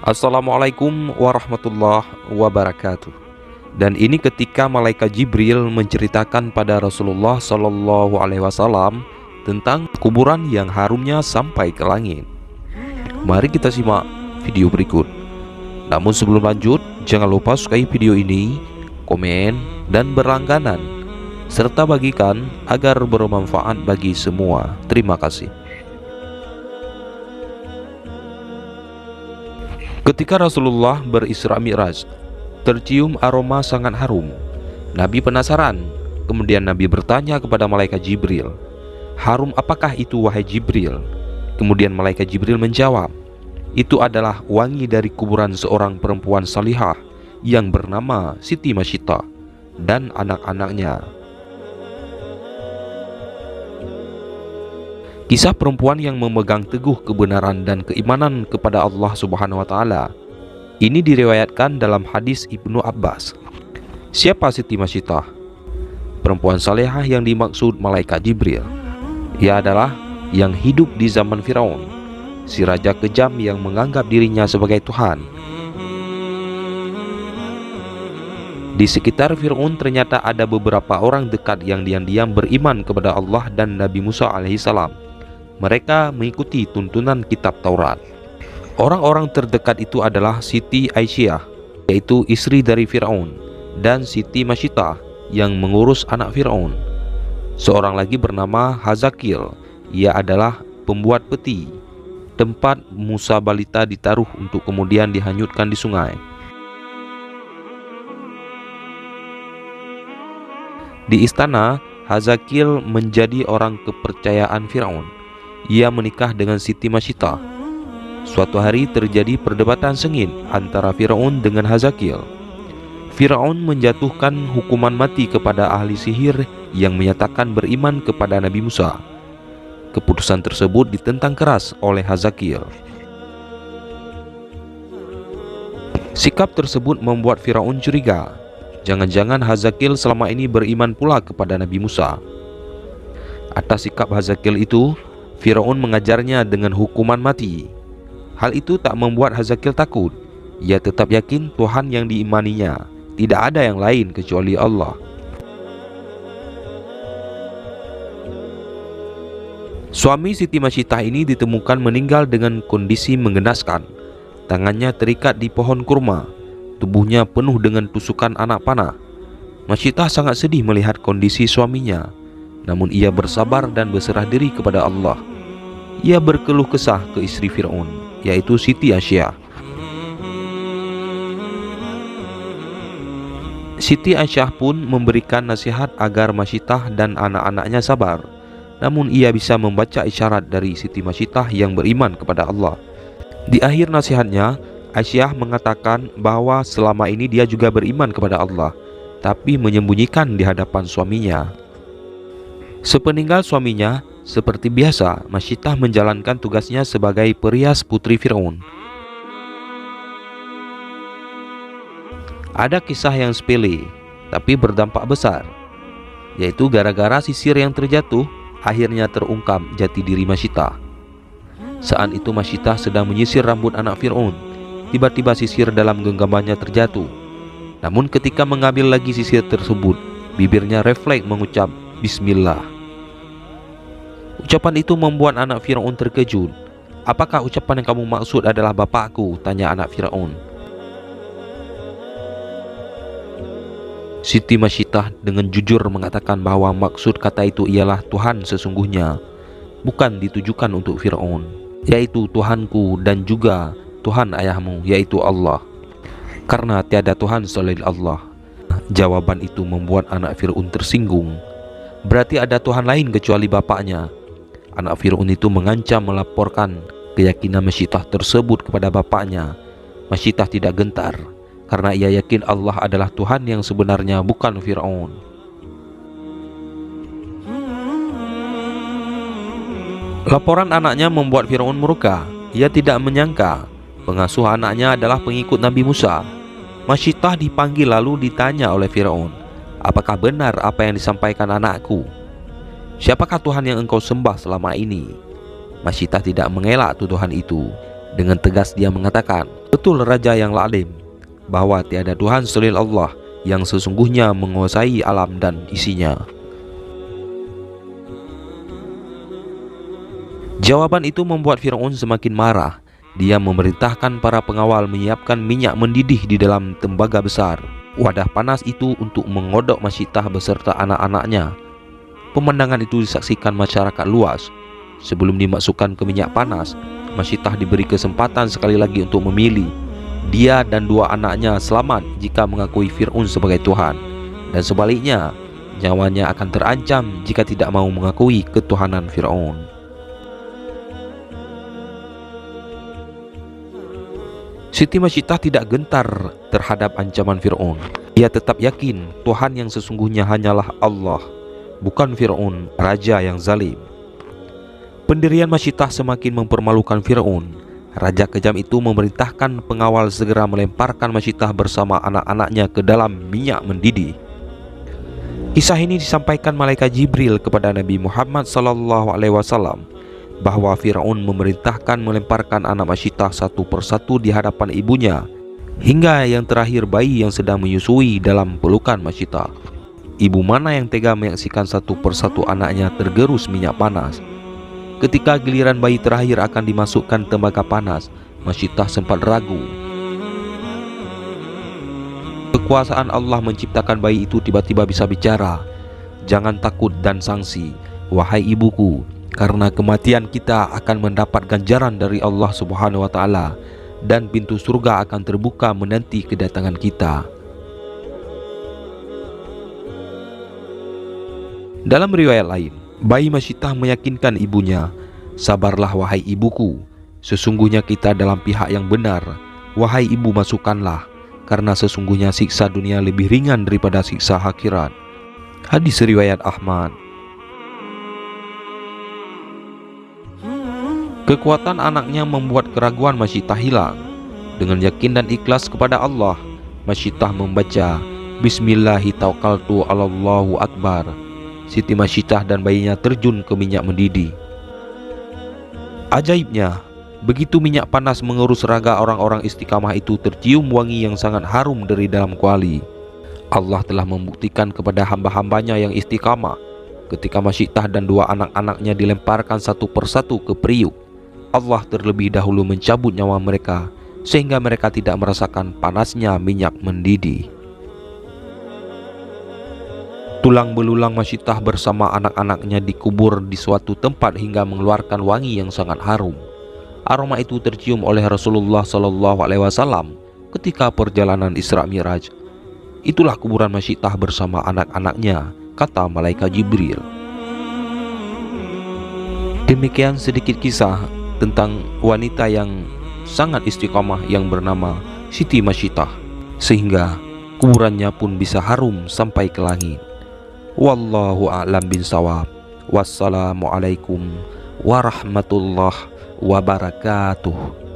Assalamualaikum warahmatullahi wabarakatuh. Dan ini ketika malaikat Jibril menceritakan pada Rasulullah Shallallahu Alaihi Wasallam tentang kuburan yang harumnya sampai ke langit. Mari kita simak video berikut. Namun sebelum lanjut, jangan lupa sukai video ini, komen, dan berlangganan, serta bagikan agar bermanfaat bagi semua. Terima kasih. Ketika Rasulullah berisra Mi'raj, tercium aroma sangat harum. Nabi penasaran. Kemudian Nabi bertanya kepada malaikat Jibril, "Harum apakah itu, wahai Jibril?" Kemudian malaikat Jibril menjawab, "Itu adalah wangi dari kuburan seorang perempuan salihah yang bernama Siti Masyittah dan anak-anaknya." Kisah perempuan yang memegang teguh kebenaran dan keimanan kepada Allah Subhanahu wa Ta'ala ini diriwayatkan dalam hadis Ibnu Abbas. Siapa Siti Masyittah? Perempuan salehah yang dimaksud malaikat Jibril. Ia adalah yang hidup di zaman Firaun, si raja kejam yang menganggap dirinya sebagai Tuhan. Di sekitar Firaun ternyata ada beberapa orang dekat yang diam-diam beriman kepada Allah dan Nabi Musa alaihissalam. Mereka mengikuti tuntunan kitab Taurat. Orang-orang terdekat itu adalah Siti Aisyah, yaitu istri dari Firaun, dan Siti Masyittah yang mengurus anak Firaun. Seorang lagi bernama Hazakil, ia adalah pembuat peti, tempat Musa balita ditaruh untuk kemudian dihanyutkan di sungai. Di istana, Hazakil menjadi orang kepercayaan Firaun. Ia menikah dengan Siti Masyittah. Suatu hari terjadi perdebatan sengit antara Firaun dengan Hazakil. Firaun menjatuhkan hukuman mati kepada ahli sihir yang menyatakan beriman kepada Nabi Musa. Keputusan tersebut ditentang keras oleh Hazakil. Sikap tersebut membuat Firaun curiga. Jangan-jangan Hazakil selama ini beriman pula kepada Nabi Musa. Atas sikap Hazakil itu, Firaun mengajarnya dengan hukuman mati. Hal itu tak membuat Hazakil takut. Ia tetap yakin Tuhan yang diimaninya tidak ada yang lain kecuali Allah. Suami Siti Masyittah ini ditemukan meninggal dengan kondisi menggenaskan. Tangannya terikat di pohon kurma, tubuhnya penuh dengan tusukan anak panah. Masyittah sangat sedih melihat kondisi suaminya. Namun ia bersabar dan berserah diri kepada Allah. Ia berkeluh kesah ke istri Firaun, yaitu Siti Aisyah. Siti Aisyah pun memberikan nasihat agar Masyittah dan anak-anaknya sabar. Namun ia bisa membaca isyarat dari Siti Masyittah yang beriman kepada Allah. Di akhir nasihatnya, Aisyah mengatakan bahwa selama ini dia juga beriman kepada Allah, tapi menyembunyikan di hadapan suaminya. Sepeninggal suaminya, seperti biasa, Masyittah menjalankan tugasnya sebagai perias putri Firaun. Ada kisah yang sepele, tapi berdampak besar, yaitu gara-gara sisir yang terjatuh, akhirnya terungkap jati diri Masyittah. Saat itu Masyittah sedang menyisir rambut anak Firaun. Tiba-tiba sisir dalam genggamannya terjatuh. Namun ketika mengambil lagi sisir tersebut, bibirnya refleks mengucap Bismillah. Ucapan itu membuat anak Firaun terkejut. "Apakah ucapan yang kamu maksud adalah bapakku?" tanya anak Firaun. Siti Masyittah dengan jujur mengatakan bahwa maksud kata itu ialah Tuhan sesungguhnya, bukan ditujukan untuk Firaun, yaitu Tuhanku dan juga Tuhan ayahmu, yaitu Allah. Karena tiada Tuhan selain Allah. Jawaban itu membuat anak Firaun tersinggung. Berarti ada Tuhan lain kecuali bapaknya. Anak Firaun itu mengancam melaporkan keyakinan Masyittah tersebut kepada bapaknya. Masyittah tidak gentar, karena ia yakin Allah adalah Tuhan yang sebenarnya, bukan Firaun. Laporan anaknya membuat Firaun murka. Ia tidak menyangka pengasuh anaknya adalah pengikut Nabi Musa. Masyittah dipanggil lalu ditanya oleh Firaun, "Apakah benar apa yang disampaikan anakku? Siapakah Tuhan yang engkau sembah selama ini?" Masyittah tidak mengelak tuduhan itu. Dengan tegas dia mengatakan, Betul Raja yang lalim, bahwa tiada Tuhan selain Allah yang sesungguhnya menguasai alam dan isinya. Jawaban itu membuat Fir'aun semakin marah. Dia memerintahkan para pengawal menyiapkan minyak mendidih di dalam tembaga besar, wadah panas itu untuk mengodok Masyittah beserta anak-anaknya. Pemandangan itu disaksikan masyarakat luas. Sebelum dimasukkan ke minyak panas, Masyittah diberi kesempatan sekali lagi untuk memilih. Dia dan dua anaknya selamat jika mengakui Fir'aun sebagai Tuhan, dan sebaliknya, nyawanya akan terancam jika tidak mau mengakui ketuhanan Fir'aun. Siti Masyittah tidak gentar terhadap ancaman Fir'aun. Ia tetap yakin Tuhan yang sesungguhnya hanyalah Allah, bukan Fir'aun, raja yang zalim. Pendirian Masyittah semakin mempermalukan Fir'aun. Raja kejam itu memerintahkan pengawal segera melemparkan Masyittah bersama anak-anaknya ke dalam minyak mendidih. Kisah ini disampaikan malaikat Jibril kepada Nabi Muhammad SAW, bahwa Fir'aun memerintahkan melemparkan anak Masyittah satu persatu di hadapan ibunya, hingga yang terakhir bayi yang sedang menyusui dalam pelukan Masyittah. Ibu mana yang tega menyaksikan satu persatu anaknya tergerus minyak panas? Ketika giliran bayi terakhir akan dimasukkan tembaga panas, Masyittah sempat ragu. Kekuasaan Allah menciptakan bayi itu tiba-tiba bisa bicara. "Jangan takut dan sangsi, wahai ibuku, karena kematian kita akan mendapat ganjaran dari Allah Subhanahu wa Ta'ala, dan pintu surga akan terbuka menanti kedatangan kita." Dalam riwayat lain, bayi Masyittah meyakinkan ibunya, "Sabarlah wahai ibuku, sesungguhnya kita dalam pihak yang benar. Wahai ibu, masukkanlah, karena sesungguhnya siksa dunia lebih ringan daripada siksa akhirat." Hadis riwayat Ahmad. Kekuatan anaknya membuat keraguan Masyittah hilang. Dengan yakin dan ikhlas kepada Allah, Masyittah membaca "Bismillahi tawakkaltu 'alallahu akbar." Siti Masyittah dan bayinya terjun ke minyak mendidih. Ajaibnya, begitu minyak panas mengerus raga orang-orang istiqamah itu, tercium wangi yang sangat harum dari dalam kuali. Allah telah membuktikan kepada hamba-hambanya yang istiqamah. Ketika Masyittah dan dua anak-anaknya dilemparkan satu persatu ke periuk, Allah terlebih dahulu mencabut nyawa mereka, sehingga mereka tidak merasakan panasnya minyak mendidih. Tulang belulang Masyittah bersama anak-anaknya dikubur di suatu tempat hingga mengeluarkan wangi yang sangat harum. Aroma itu tercium oleh Rasulullah SAW ketika perjalanan Isra Mi'raj. "Itulah kuburan Masyittah bersama anak-anaknya," kata malaikat Jibril. Demikian sedikit kisah tentang wanita yang sangat istiqamah yang bernama Siti Masyittah, sehingga kuburannya pun bisa harum sampai ke langit. Wallahu a'lam bishawab. Wassalamualaikum warahmatullahi wabarakatuh.